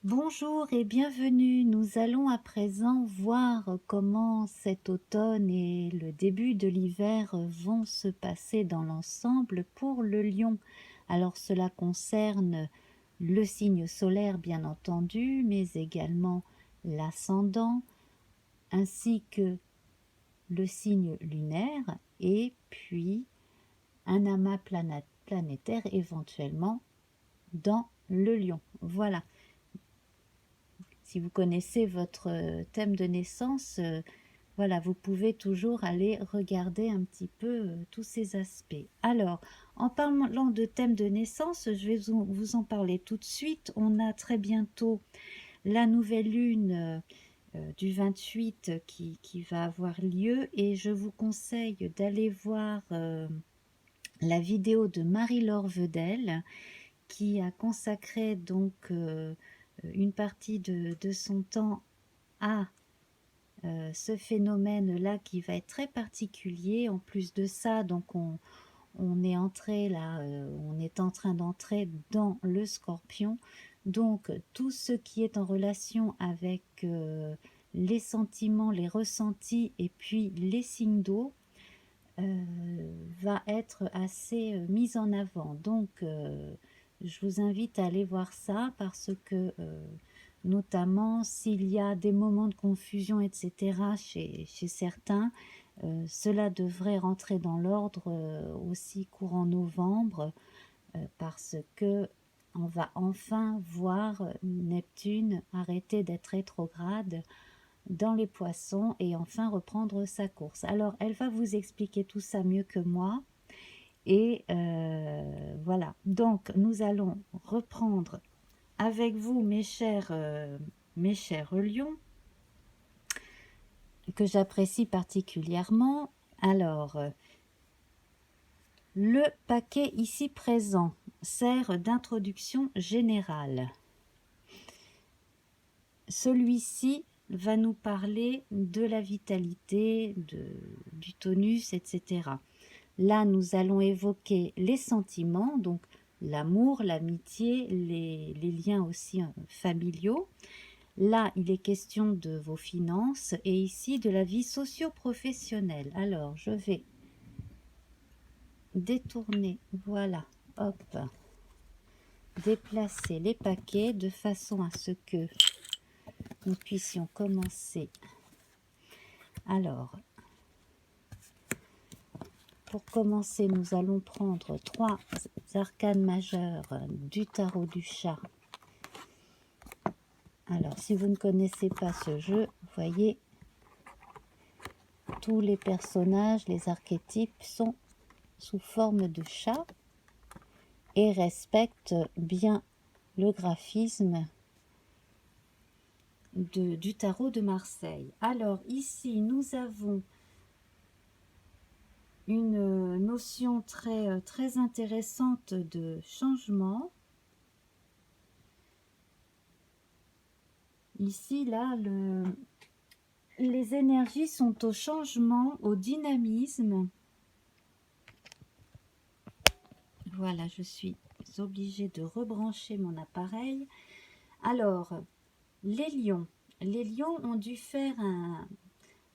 Bonjour et bienvenue. Nous allons à présent voir comment cet automne et le début de l'hiver vont se passer dans l'ensemble pour le Lion. Alors cela concerne le signe solaire bien entendu, mais également l'ascendant ainsi que le signe lunaire et puis un amas planétaire éventuellement dans le Lion. Voilà. Si vous connaissez votre thème de naissance, voilà, vous pouvez toujours aller regarder un petit peu tous ces aspects. Alors, en parlant de thème de naissance, je vais vous en parler tout de suite. On a très bientôt la nouvelle lune du 28 qui va avoir lieu et je vous conseille d'aller voir la vidéo de Marie-Laure Vedel qui a consacré donc une partie de son temps à ce phénomène-là qui va être très particulier. En plus de ça, donc on est entré là, on est en train d'entrer dans le Scorpion. Donc tout ce qui est en relation avec les sentiments, les ressentis et puis les signes d'eau va être assez mis en avant. Donc je vous invite à aller voir ça parce que notamment s'il y a des moments de confusion, etc. chez certains, cela devrait rentrer dans l'ordre aussi courant novembre parce que on va enfin voir Neptune arrêter d'être rétrograde dans les poissons et enfin reprendre sa course. Alors elle va vous expliquer tout ça mieux que moi et voilà, donc nous allons reprendre avec vous mes chers lions que j'apprécie particulièrement. Alors le paquet ici présent sert d'introduction générale. Celui-ci va nous parler de la vitalité, du tonus, etc. Là, nous allons évoquer les sentiments, donc l'amour, l'amitié, les liens aussi familiaux. Là, il est question de vos finances et ici de la vie socio-professionnelle. Alors, je vais détourner, voilà, hop, déplacer les paquets de façon à ce que nous puissions commencer. Alors, pour commencer, nous allons prendre 3 arcanes majeures du tarot du chat. Alors, si vous ne connaissez pas ce jeu, vous voyez, tous les personnages, les archétypes sont sous forme de chat et respectent bien le graphisme du tarot de Marseille. Alors, ici, nous avons une notion très intéressante de changement. Ici, là, les énergies sont au changement, au dynamisme. Voilà, je suis obligée de rebrancher mon appareil. Alors, les lions ont dû faire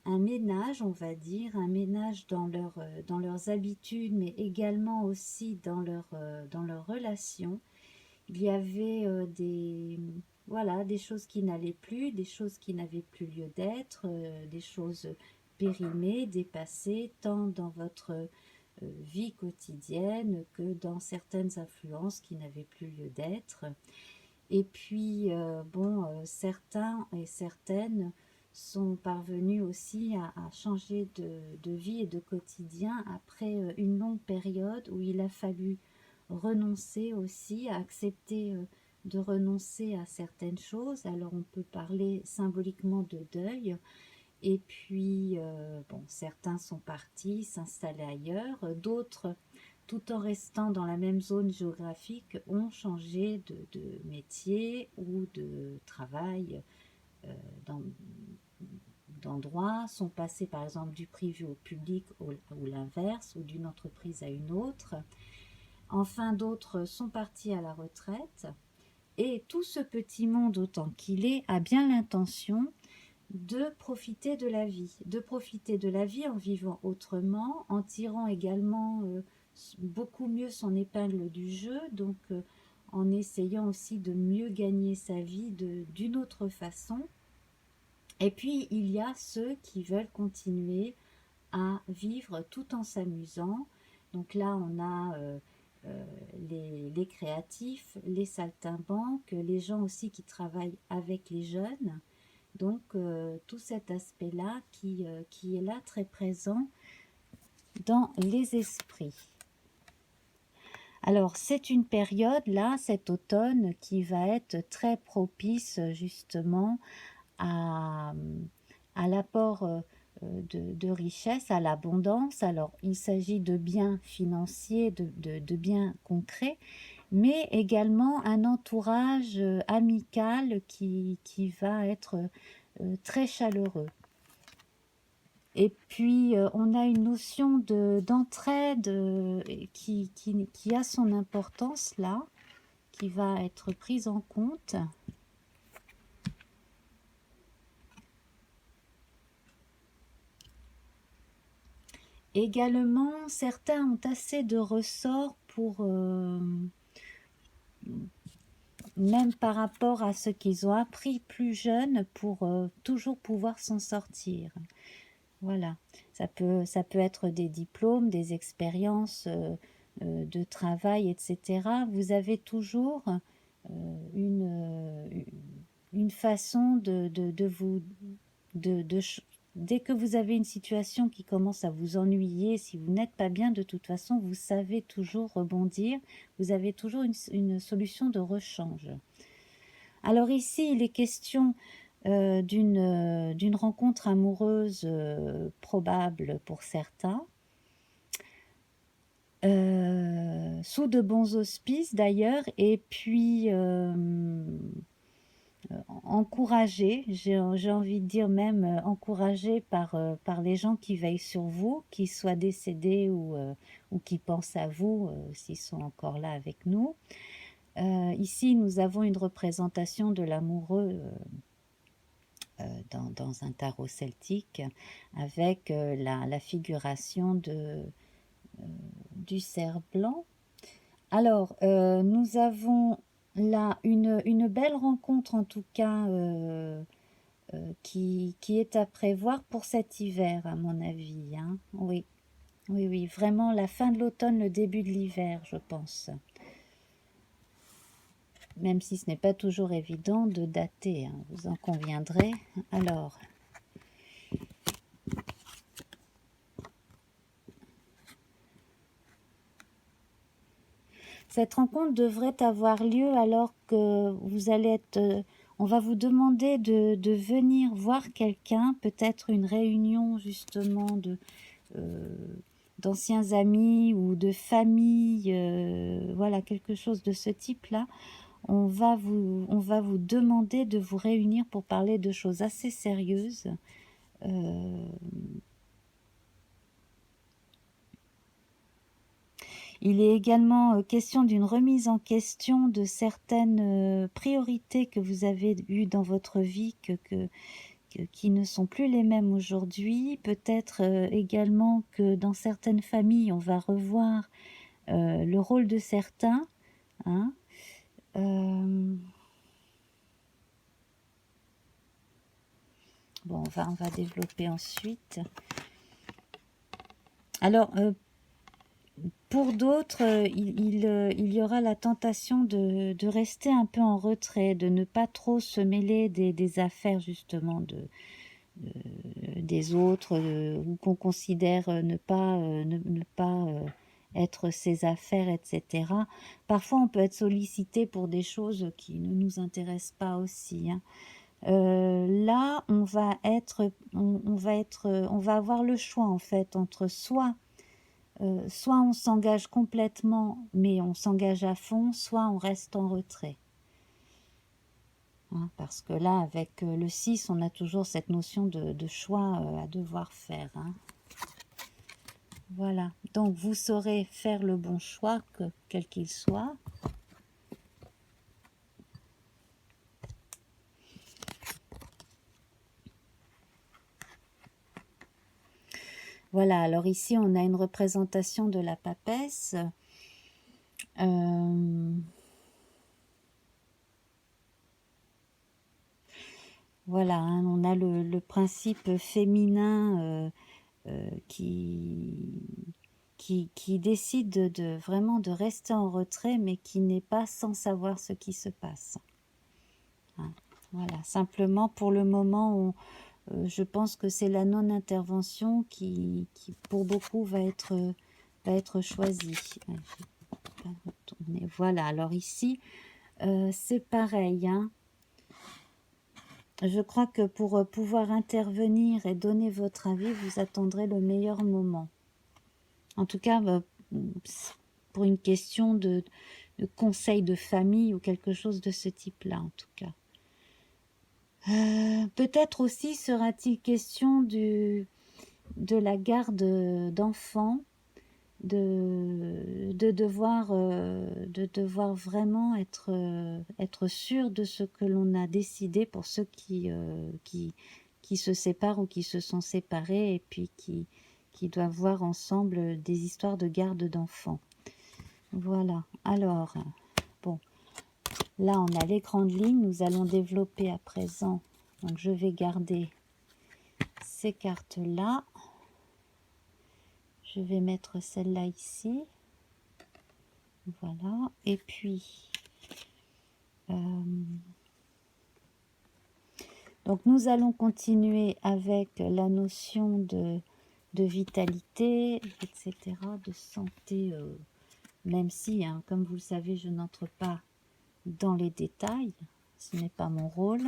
un ménage, on va dire, un ménage dans leurs habitudes, mais également aussi dans leurs relations. Il y avait voilà, des choses qui n'allaient plus, des choses qui n'avaient plus lieu d'être, des choses périmées, dépassées, tant dans votre vie quotidienne que dans certaines influences qui n'avaient plus lieu d'être. Et puis, bon, certains et certaines sont parvenus aussi à changer de vie et de quotidien après une longue période où il a fallu renoncer aussi, à accepter de renoncer à certaines choses. Alors on peut parler symboliquement de deuil. Et puis, bon, certains sont partis s'installer ailleurs, d'autres, tout en restant dans la même zone géographique, ont changé de métier ou de travail, d'endroit, sont passés par exemple du privé au public ou l'inverse, ou d'une entreprise à une autre. Enfin, d'autres sont partis à la retraite. Et tout ce petit monde, autant qu'il est, a bien l'intention de profiter de la vie en vivant autrement, en tirant également beaucoup mieux son épingle du jeu, donc en essayant aussi de mieux gagner sa vie d'une autre façon. Et puis il y a ceux qui veulent continuer à vivre tout en s'amusant. Donc là on a les créatifs, les saltimbanques, les gens aussi qui travaillent avec les jeunes. Donc tout cet aspect-là qui est là très présent dans les esprits. Alors c'est une période là, cet automne, qui va être très propice justement à, à l'apport de richesse, à l'abondance. Alors il s'agit de biens financiers, de biens concrets, mais également un entourage amical qui va être très chaleureux. Et puis on a une notion d'entraide qui a son importance là, qui va être prise en compte. Également, certains ont assez de ressorts pour, même par rapport à ce qu'ils ont appris plus jeunes, pour toujours pouvoir s'en sortir. Voilà, ça peut être des diplômes, des expériences de travail, etc. Vous avez toujours une façon de vous... dès que vous avez une situation qui commence à vous ennuyer, si vous n'êtes pas bien, de toute façon, vous savez toujours rebondir. Vous avez toujours une solution de rechange. Alors ici, il est question d'une rencontre amoureuse probable pour certains, sous de bons auspices d'ailleurs, et puis encouragé, j'ai envie de dire même encouragé par les gens qui veillent sur vous, qu'ils soient décédés ou qui pensent à vous s'ils sont encore là avec nous. Ici, nous avons une représentation de l'amoureux dans un tarot celtique, avec la figuration du cerf blanc. Alors, nous avons là une belle rencontre, en tout cas, qui est à prévoir pour cet hiver, à mon avis. Hein. Oui, oui, oui, vraiment la fin de l'automne, le début de l'hiver, je pense. Même si ce n'est pas toujours évident de dater, hein, vous en conviendrez. Alors, cette rencontre devrait avoir lieu alors que vous allez être... on va vous demander de venir voir quelqu'un, peut-être une réunion justement d'anciens amis ou de famille, voilà, quelque chose de ce type-là. On va vous demander de vous réunir pour parler de choses assez sérieuses. Il est également question d'une remise en question de certaines priorités que vous avez eues dans votre vie, qui ne sont plus les mêmes aujourd'hui. Peut-être également que dans certaines familles, on va revoir le rôle de certains. Hein. Bon, on va développer ensuite. Alors, pour d'autres, il y aura la tentation de rester un peu en retrait, de ne pas trop se mêler des affaires justement des autres, ou qu'on considère ne pas être ses affaires, etc. Parfois, on peut être sollicité pour des choses qui ne nous intéressent pas aussi. Hein. Là, on va avoir le choix en fait entre soit on s'engage complètement, mais on s'engage à fond, soit on reste en retrait. Hein, parce que là, avec le 6, on a toujours cette notion de choix à devoir faire. Hein. Voilà, donc vous saurez faire le bon choix, quel qu'il soit. Voilà, alors ici on a une représentation de la papesse. Voilà, hein, on a le principe féminin qui décide vraiment de rester en retrait, mais qui n'est pas sans savoir ce qui se passe. Hein, voilà, simplement pour le moment, je pense que c'est la non-intervention qui, pour beaucoup, va être choisie. Ouais, je vais pas retourner. Voilà, alors ici, c'est pareil, hein. Je crois que pour pouvoir intervenir et donner votre avis, vous attendrez le meilleur moment. En tout cas, pour une question de conseil de famille ou quelque chose de ce type-là, en tout cas. Peut-être aussi sera-t-il question de la garde d'enfants, de devoir vraiment être sûr de ce que l'on a décidé pour ceux qui se séparent ou qui se sont séparés et puis qui doivent voir ensemble des histoires de garde d'enfants. Voilà, alors, bon, là on a les grandes lignes, nous allons développer à présent, donc je vais garder ces cartes-là. Je vais mettre celle-là ici. Voilà. Et puis, donc nous allons continuer avec la notion de vitalité, etc., de santé, même si, hein, comme vous le savez, je n'entre pas dans les détails. Ce n'est pas mon rôle.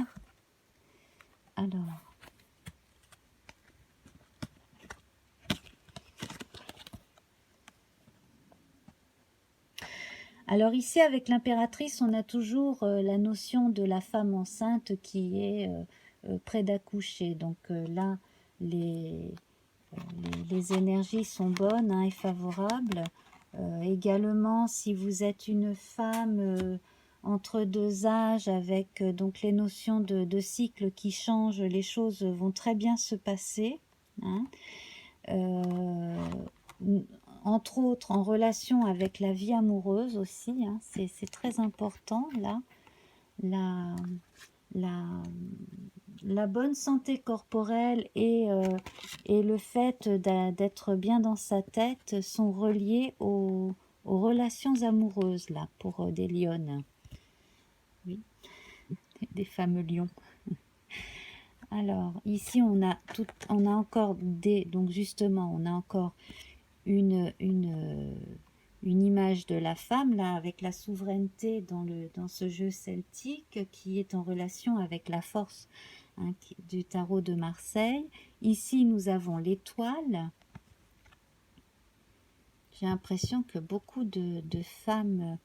Alors ici, avec l'impératrice, on a toujours la notion de la femme enceinte qui est près d'accoucher. Donc là, les énergies sont bonnes, hein, et favorables. Également, si vous êtes une femme entre deux âges, avec donc les notions de cycle qui changent, les choses vont très bien se passer. Hein. Entre autres en relation avec la vie amoureuse aussi, hein, c'est très important là, la bonne santé corporelle et le fait d'être bien dans sa tête sont reliés aux relations amoureuses là, pour des lionnes. Oui, des fameux lions. Alors ici on a encore donc justement on a encore une image de la femme là avec la souveraineté dans ce jeu celtique qui est en relation avec la force, hein, du tarot de Marseille. Ici nous avons l'étoile. J'ai l'impression que beaucoup de femmes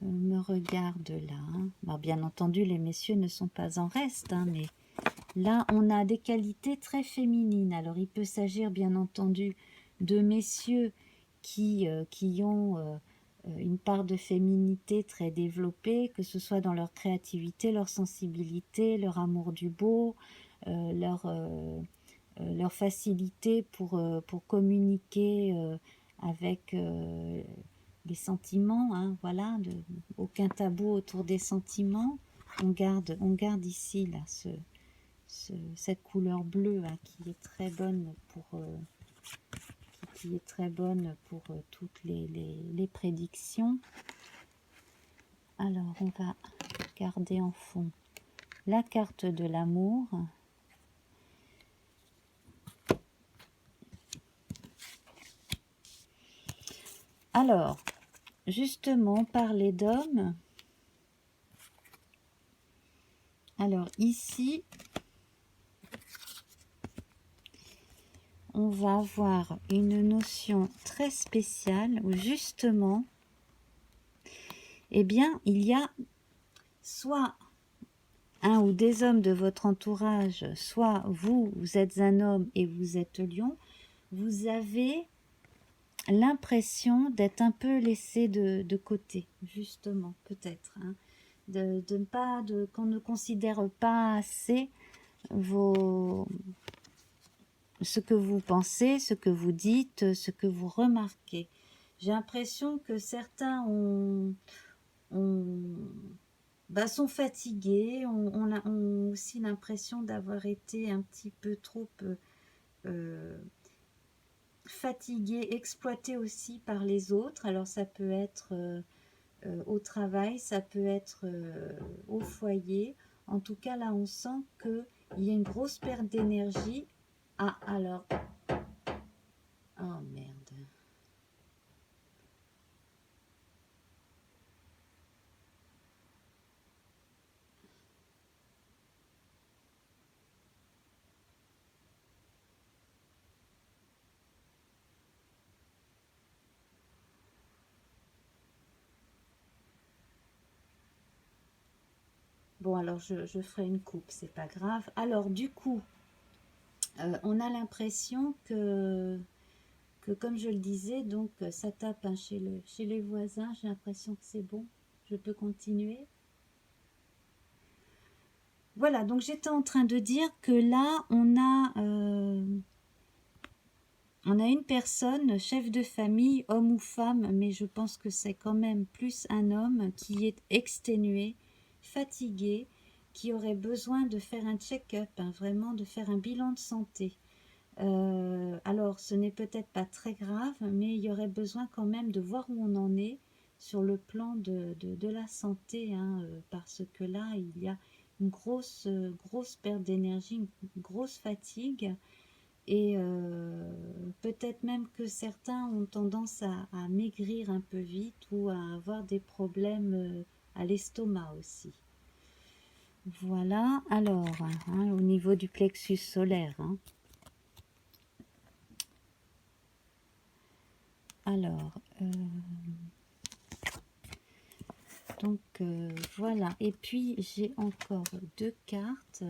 me regardent là, hein. Alors, bien entendu les messieurs ne sont pas en reste, hein, mais là on a des qualités très féminines. Alors il peut s'agir bien entendu de messieurs qui ont une part de féminité très développée, que ce soit dans leur créativité, leur sensibilité, leur amour du beau, leur facilité pour communiquer avec les sentiments, hein, voilà, aucun tabou autour des sentiments. On garde ici là cette couleur bleue, hein, qui est très bonne pour toutes les prédictions. Alors on va garder en fond la carte de l'amour. Alors justement, parler d'hommes. Alors ici on va avoir une notion très spéciale où justement, eh bien, il y a soit un ou des hommes de votre entourage, soit vous êtes un homme et vous êtes lion, vous avez l'impression d'être un peu laissé de côté, justement, peut-être, hein, qu'on ne considère pas assez vos ce que vous pensez, ce que vous dites, ce que vous remarquez. J'ai l'impression que certains sont fatigués, ont aussi l'impression d'avoir été un petit peu trop fatigués, exploités aussi par les autres. Alors ça peut être au travail, ça peut être au foyer. En tout cas, là, on sent qu'il y a une grosse perte d'énergie. Ah, alors... Oh, merde. Bon, alors, je ferai une coupe, c'est pas grave. Alors, du coup, on a l'impression que comme je le disais, donc ça tape hein, chez les voisins. J'ai l'impression que c'est bon. Je peux continuer. Voilà, donc j'étais en train de dire que là, on a une personne, chef de famille, homme ou femme, mais je pense que c'est quand même plus un homme qui est exténué, fatigué, qui aurait besoin de faire un check-up, hein, vraiment de faire un bilan de santé. Alors, ce n'est peut-être pas très grave, mais il y aurait besoin quand même de voir où on en est sur le plan de la santé, hein, parce que là, il y a une grosse perte d'énergie, une grosse fatigue, et peut-être même que certains ont tendance à maigrir un peu vite ou à avoir des problèmes à l'estomac aussi. Voilà, alors, hein, au niveau du plexus solaire, hein. Alors, donc voilà. Et puis j'ai encore deux cartes.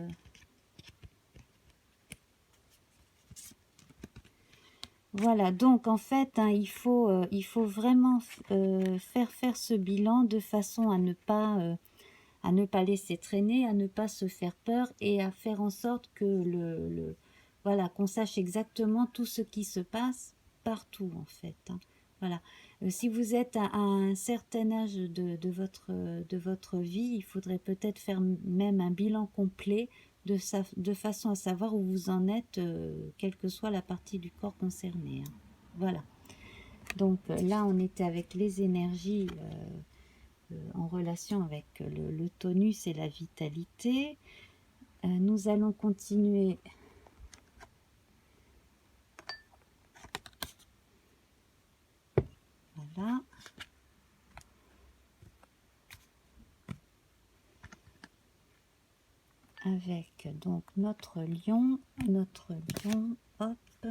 Voilà, donc en fait, hein, il faut vraiment faire ce bilan de façon à ne pas laisser traîner, à ne pas se faire peur et à faire en sorte que voilà, qu'on sache exactement tout ce qui se passe partout en fait, hein. Voilà. Si vous êtes à un certain âge de votre vie, il faudrait peut-être faire même un bilan complet de façon à savoir où vous en êtes, quelle que soit la partie du corps concernée, hein. Voilà. Donc là, on était avec les énergies en relation avec le tonus et la vitalité. Nous allons continuer voilà avec donc notre lion, hop.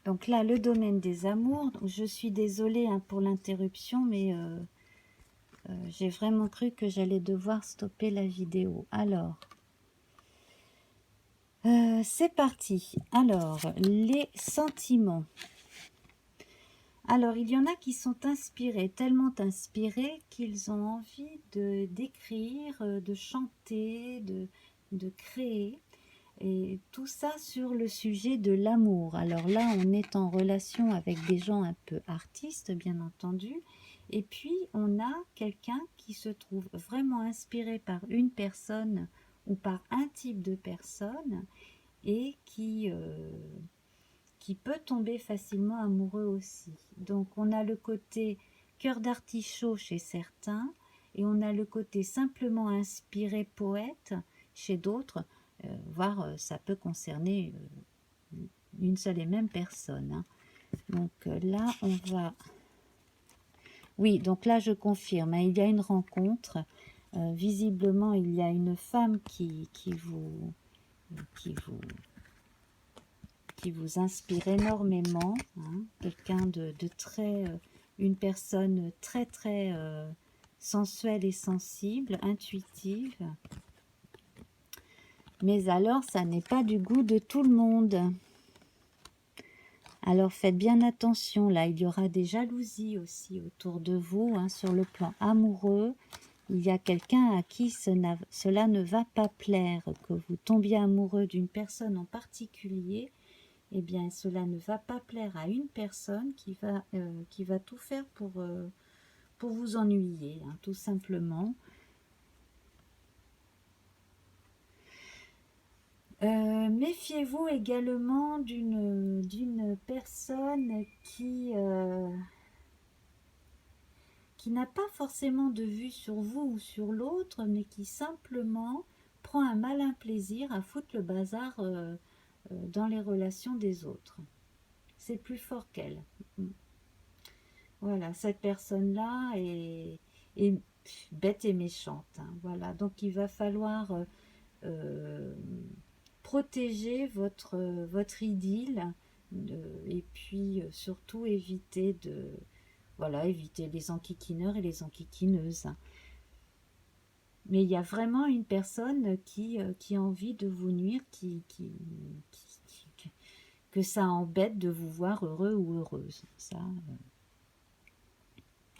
Donc là, le domaine des amours. Je suis désolée hein, pour l'interruption, mais j'ai vraiment cru que j'allais devoir stopper la vidéo. Alors, c'est parti. Alors, les sentiments. Alors, il y en a qui sont inspirés, tellement inspirés qu'ils ont envie d'écrire, de chanter, de créer. Et tout ça sur le sujet de l'amour. Alors là, on est en relation avec des gens un peu artistes, bien entendu. Et puis, on a quelqu'un qui se trouve vraiment inspiré par une personne ou par un type de personne et qui peut tomber facilement amoureux aussi. Donc, on a le côté cœur d'artichaut chez certains et on a le côté simplement inspiré poète chez d'autres. Voire ça peut concerner une seule et même personne, hein. Donc là, on va... Oui, donc là, je confirme, hein, il y a une rencontre. Visiblement, il y a une femme qui vous inspire énormément, hein, quelqu'un de très... une personne très, très sensuelle et sensible, intuitive. Mais alors, ça n'est pas du goût de tout le monde. Alors faites bien attention, là, il y aura des jalousies aussi autour de vous, hein, sur le plan amoureux. Il y a quelqu'un à qui cela ne va pas plaire, que vous tombiez amoureux d'une personne en particulier, eh bien cela ne va pas plaire à une personne qui va tout faire pour vous ennuyer, hein, tout simplement. Méfiez-vous également d'une personne qui n'a pas forcément de vue sur vous ou sur l'autre, mais qui simplement prend un malin plaisir à foutre le bazar dans les relations des autres. C'est plus fort qu'elle. Voilà, cette personne-là est bête et méchante, hein, voilà, donc il va falloir euh, protéger votre idylle et puis surtout éviter les enquiquineurs et les enquiquineuses. Mais il y a vraiment une personne qui a envie de vous nuire, que ça embête de vous voir heureux ou heureuse. Ça,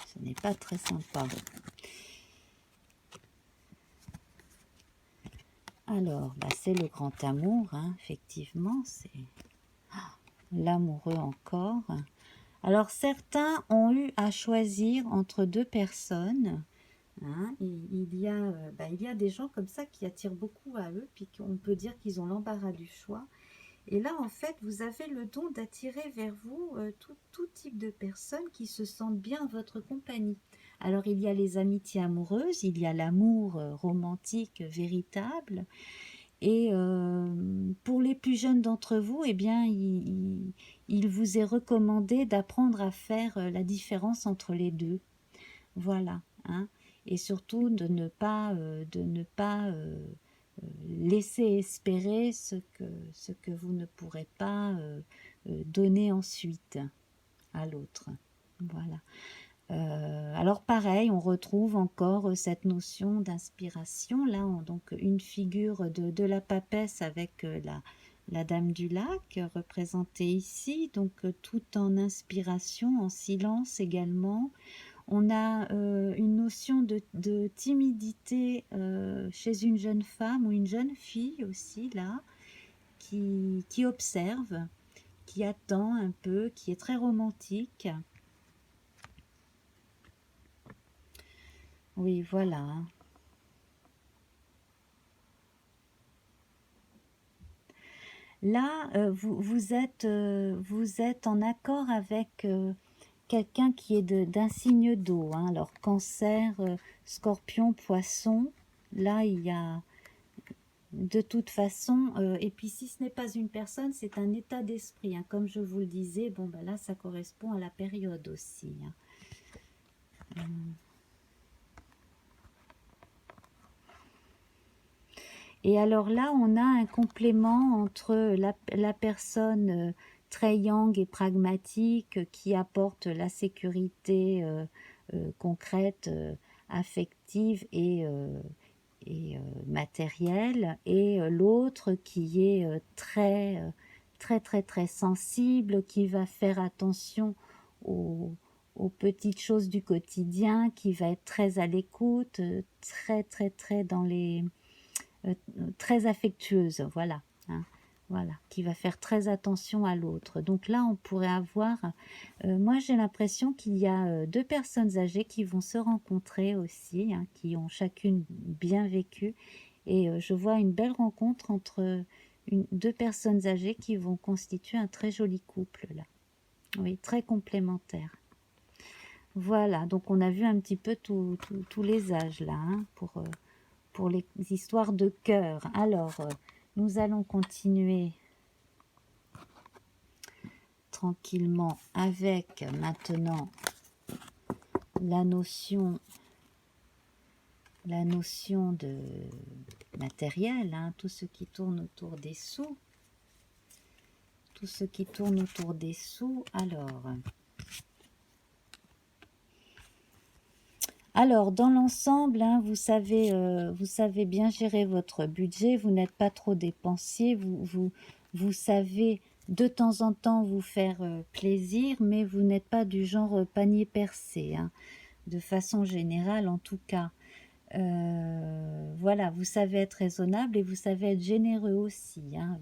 ce n'est pas très sympa. Alors, c'est le grand amour, hein, effectivement, c'est l'amoureux encore. Alors, certains ont eu à choisir entre deux personnes. Hein, il y a des gens comme ça qui attirent beaucoup à eux, puis on peut dire qu'ils ont l'embarras du choix. Et là, en fait, vous avez le don d'attirer vers vous tout type de personnes qui se sentent bien en votre compagnie. Alors, il y a les amitiés amoureuses, il y a l'amour romantique véritable. Et pour les plus jeunes d'entre vous, eh bien, il vous est recommandé d'apprendre à faire la différence entre les deux. Voilà, hein. Et surtout de ne pas laisser espérer ce que vous ne pourrez pas donner ensuite à l'autre. Voilà. Alors pareil, on retrouve encore cette notion d'inspiration. Là, donc une figure de la papesse avec la Dame du Lac représentée ici, donc tout en inspiration, en silence également. On a une notion de timidité chez une jeune femme ou une jeune fille aussi, là, qui observe, qui attend un peu, qui est très romantique. Oui, voilà. Là, vous êtes en accord avec quelqu'un qui est d'un signe d'eau. Hein. Alors, cancer, scorpion, poisson, là, il y a de toute façon, et puis si ce n'est pas une personne, c'est un état d'esprit. Hein. Comme je vous le disais, bon, là, ça correspond à la période aussi. Hein. Et alors là, on a un complément entre la personne très yang et pragmatique qui apporte la sécurité concrète, affective et matérielle, et l'autre qui est très sensible, qui va faire attention aux petites choses du quotidien, qui va être très à l'écoute, très dans les très affectueuse, voilà, hein, voilà, qui va faire très attention à l'autre. Donc là, on pourrait avoir, moi j'ai l'impression qu'il y a deux personnes âgées qui vont se rencontrer aussi, hein, qui ont chacune bien vécu, et je vois une belle rencontre entre deux personnes âgées qui vont constituer un très joli couple là. Oui, très complémentaire. Voilà, donc on a vu un petit peu tous les âges là, hein, pour les histoires de cœur. Alors, nous allons continuer tranquillement avec maintenant la notion de matériel, hein, tout ce qui tourne autour des sous. Tout ce qui tourne autour des sous. Alors, dans l'ensemble, hein, vous savez bien gérer votre budget, vous n'êtes pas trop dépensier, vous savez de temps en temps vous faire plaisir, mais vous n'êtes pas du genre panier percé, hein, de façon générale en tout cas. Voilà, vous savez être raisonnable et vous savez être généreux aussi, hein,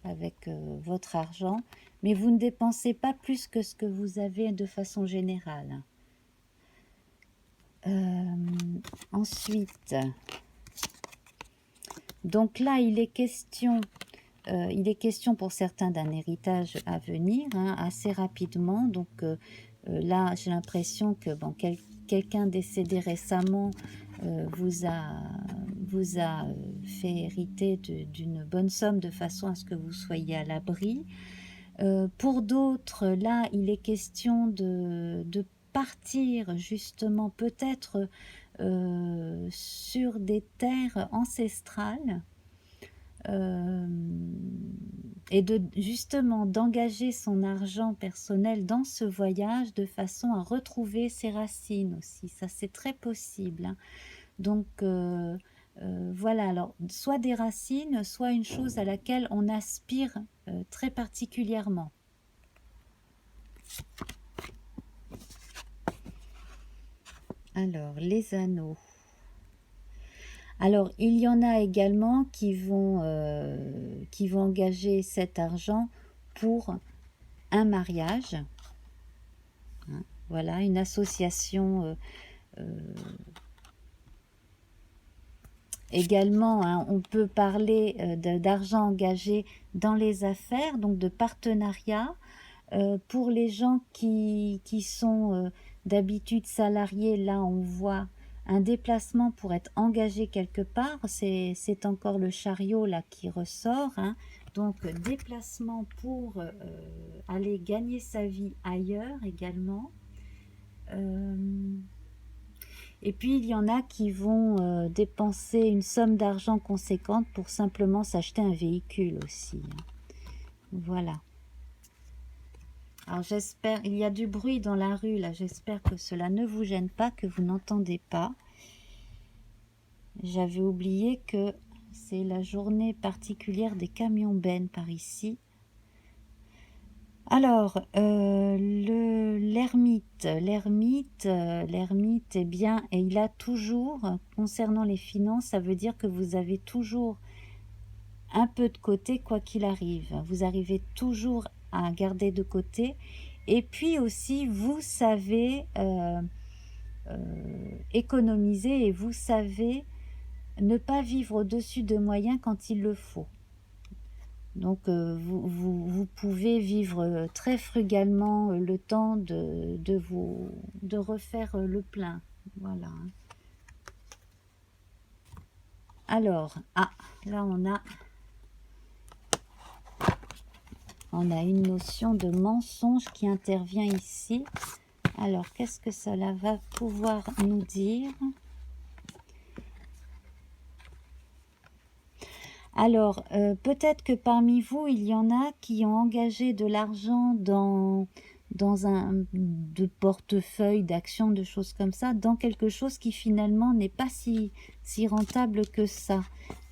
avec votre argent, mais vous ne dépensez pas plus que ce que vous avez de façon générale. Ensuite, donc là, il est question pour certains d'un héritage à venir, hein, assez rapidement. Donc là, j'ai l'impression que bon, quelqu'un décédé récemment vous a fait hériter d'une bonne somme de façon à ce que vous soyez à l'abri. Pour d'autres, là, il est question de partir justement peut-être sur des terres ancestrales et justement d'engager son argent personnel dans ce voyage de façon à retrouver ses racines aussi. Ça, c'est très possible, hein. Donc, voilà, alors, soit des racines, soit une chose à laquelle on aspire très particulièrement. Alors, les anneaux. Alors, il y en a également qui vont engager cet argent pour un mariage. Hein, voilà, une association également, hein, on peut parler d'argent engagé dans les affaires, donc de partenariat. Pour les gens qui sont d'habitude salariés, là on voit un déplacement pour être engagé quelque part, c'est encore le chariot là qui ressort, hein. Donc déplacement pour aller gagner sa vie ailleurs également. Et puis il y en a qui vont dépenser une somme d'argent conséquente pour simplement s'acheter un véhicule aussi, hein. Voilà. Alors j'espère, il y a du bruit dans la rue là, j'espère que cela ne vous gêne pas, que vous n'entendez pas. J'avais oublié que c'est la journée particulière des camions-bennes par ici. Alors, l'ermite, eh bien, et il a toujours, concernant les finances, ça veut dire que vous avez toujours un peu de côté quoi qu'il arrive. Vous arrivez toujours à garder de côté. Et puis aussi, vous savez économiser et vous savez ne pas vivre au-dessus de moyens quand il le faut. Donc, vous pouvez vivre très frugalement le temps de refaire le plein. Voilà. Alors, là on a une notion de mensonge qui intervient ici. Alors, qu'est-ce que cela va pouvoir nous dire ? Alors, peut-être que parmi vous, il y en a qui ont engagé de l'argent dans de portefeuille, d'actions, de choses comme ça, dans quelque chose qui finalement n'est pas si rentable que ça.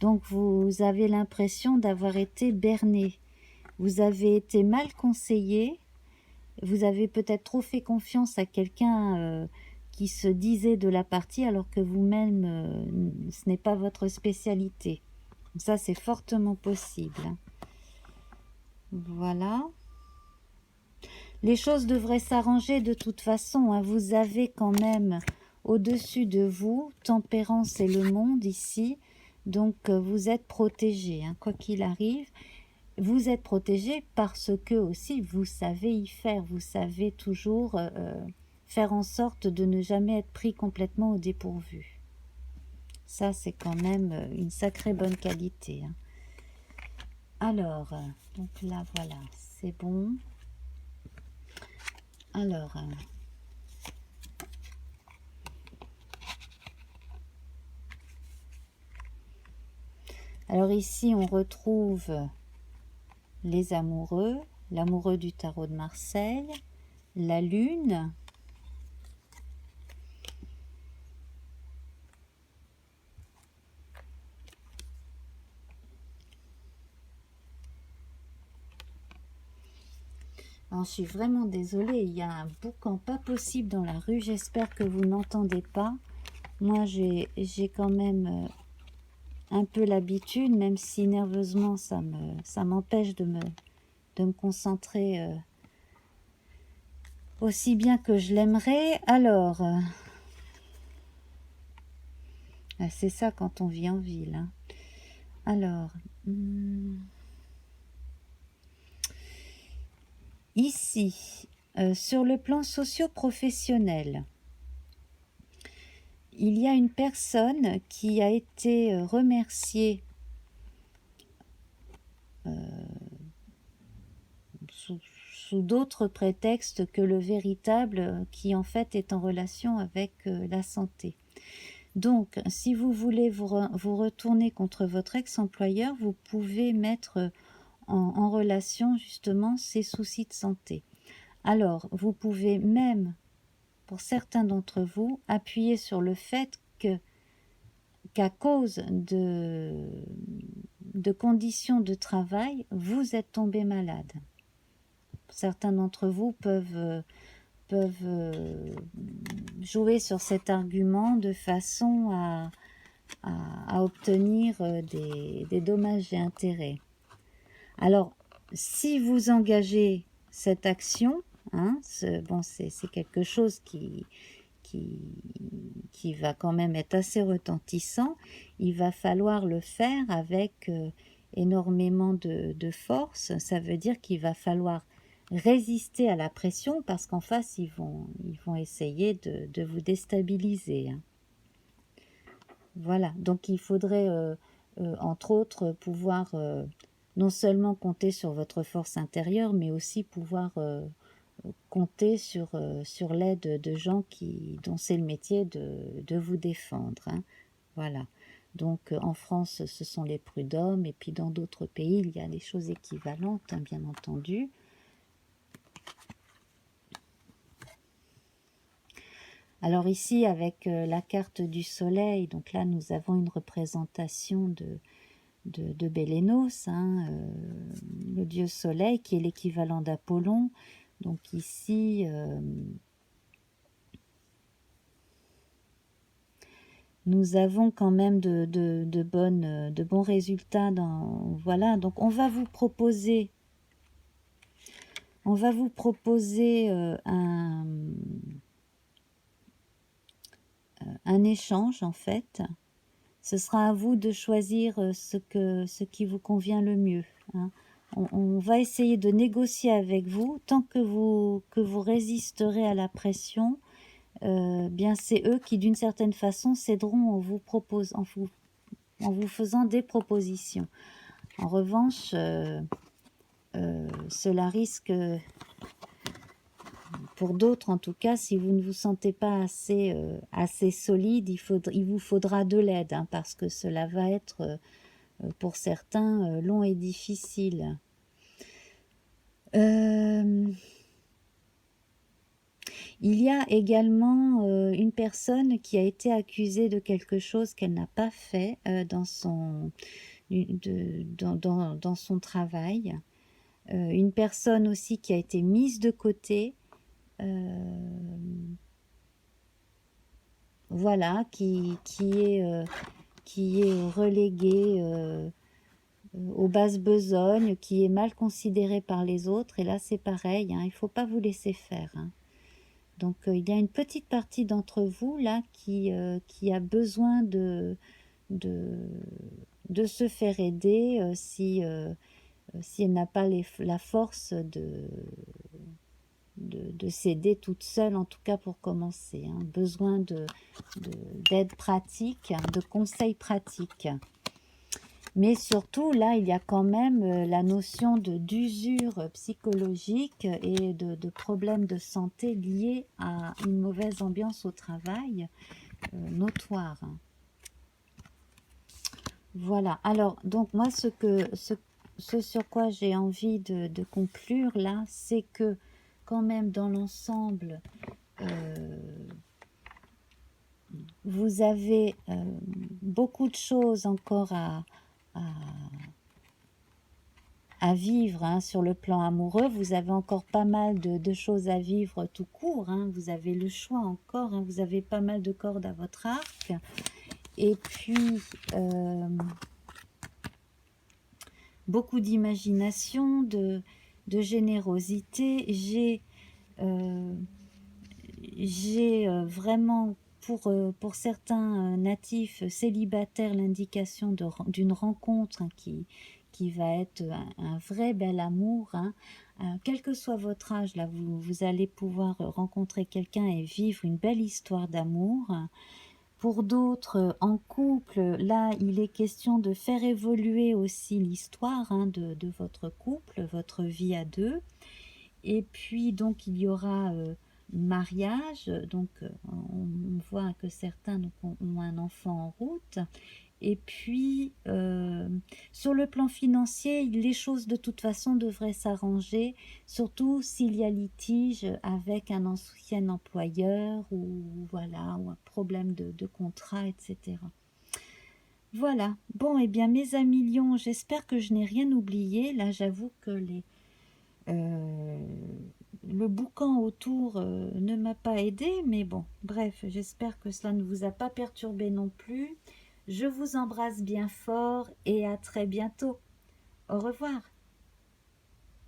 Donc, vous avez l'impression d'avoir été berné. Vous avez été mal conseillé. Vous avez peut-être trop fait confiance à quelqu'un qui se disait de la partie alors que vous-même, ce n'est pas votre spécialité. Ça, c'est fortement possible. Voilà. Les choses devraient s'arranger de toute façon, hein. Vous avez quand même au-dessus de vous Tempérance et le monde ici. Donc, vous êtes protégé, hein, quoi qu'il arrive. Vous êtes protégé parce que aussi, vous savez y faire. Vous savez toujours faire en sorte de ne jamais être pris complètement au dépourvu. Ça, c'est quand même une sacrée bonne qualité, hein. Alors, donc là, voilà, c'est bon. Alors ici, on retrouve les amoureux, l'amoureux du tarot de Marseille, la lune, Alors, je suis vraiment désolée, il y a un boucan pas possible dans la rue, j'espère que vous n'entendez pas. Moi, j'ai quand même un peu l'habitude, même si nerveusement ça m'empêche de me concentrer aussi bien que je l'aimerais. Alors, c'est ça quand on vit en ville, hein. Alors, ici, sur le plan socio-professionnel, il y a une personne qui a été remerciée sous d'autres prétextes que le véritable, qui en fait est en relation avec la santé. Donc, si vous voulez vous retourner contre votre ex-employeur, vous pouvez mettre en relation justement ces soucis de santé. Alors, vous pouvez même, pour certains d'entre vous, appuyer sur le fait qu'à cause de conditions de travail, vous êtes tombé malade. Certains d'entre vous peuvent jouer sur cet argument de façon à obtenir des dommages et intérêts. Alors, si vous engagez cette action, hein, c'est quelque chose qui va quand même être assez retentissant, il va falloir le faire avec énormément de force. Ça veut dire qu'il va falloir résister à la pression parce qu'en face, ils vont essayer de vous déstabiliser, hein. Voilà, donc il faudrait, entre autres, pouvoir non seulement compter sur votre force intérieure, mais aussi pouvoir compter sur l'aide de gens dont c'est le métier de vous défendre, hein. Voilà, donc en France, ce sont les prud'hommes, et puis dans d'autres pays, il y a des choses équivalentes, hein, bien entendu. Alors ici, avec la carte du soleil, donc là, nous avons une représentation de Bélénos, hein, le dieu soleil, qui est l'équivalent d'Apollon. Donc ici, nous avons quand même de bons résultats. Voilà, donc on va vous proposer un échange, en fait. Ce sera à vous de choisir ce qui vous convient le mieux, hein. On va essayer de négocier avec vous. Tant que vous résisterez à la pression, bien c'est eux qui d'une certaine façon céderont en vous faisant des propositions. En revanche, cela risque, pour d'autres en tout cas, si vous ne vous sentez pas assez solide, il vous faudra de l'aide, hein, parce que cela va être pour certains long et difficile. Il y a également une personne qui a été accusée de quelque chose qu'elle n'a pas fait dans son travail. Une personne aussi qui a été mise de côté, voilà, qui est reléguée aux basses besognes, qui est mal considérée par les autres. Et là, c'est pareil, hein, il ne faut pas vous laisser faire, hein. Donc, il y a une petite partie d'entre vous, là, qui a besoin de se faire aider si elle n'a pas la force de s'aider toute seule, en tout cas pour commencer, hein. Besoin d'aide pratique, de conseils pratiques. Mais surtout, là, il y a quand même la notion d'usure psychologique et de problèmes de santé liés à une mauvaise ambiance au travail notoire. Voilà. Alors, donc moi, ce sur quoi j'ai envie de conclure là, c'est que quand même dans l'ensemble, vous avez beaucoup de choses encore à vivre hein, sur le plan amoureux. Vous avez encore pas mal de choses à vivre tout court. Hein. Vous avez le choix encore. Hein. Vous avez pas mal de cordes à votre arc. Et puis, beaucoup d'imagination, de générosité. J'ai vraiment, pour certains natifs célibataires, l'indication d'une rencontre hein, qui va être un vrai bel amour. Hein. Quel que soit votre âge, là, vous allez pouvoir rencontrer quelqu'un et vivre une belle histoire d'amour. Pour d'autres, en couple, là, il est question de faire évoluer aussi l'histoire hein, de votre couple, votre vie à deux. Et puis, donc, il y aura mariage. Donc, on voit que certains donc, ont un enfant en route. Et puis, sur le plan financier, les choses de toute façon devraient s'arranger, surtout s'il y a litige avec un ancien employeur ou, voilà, ou un problème de contrat, etc. Voilà. Bon, eh bien, mes amis lions, j'espère que je n'ai rien oublié. Là, j'avoue que euh, le boucan autour ne m'a pas aidé, mais bon, bref, j'espère que cela ne vous a pas perturbé non plus. Je vous embrasse bien fort et à très bientôt. Au revoir.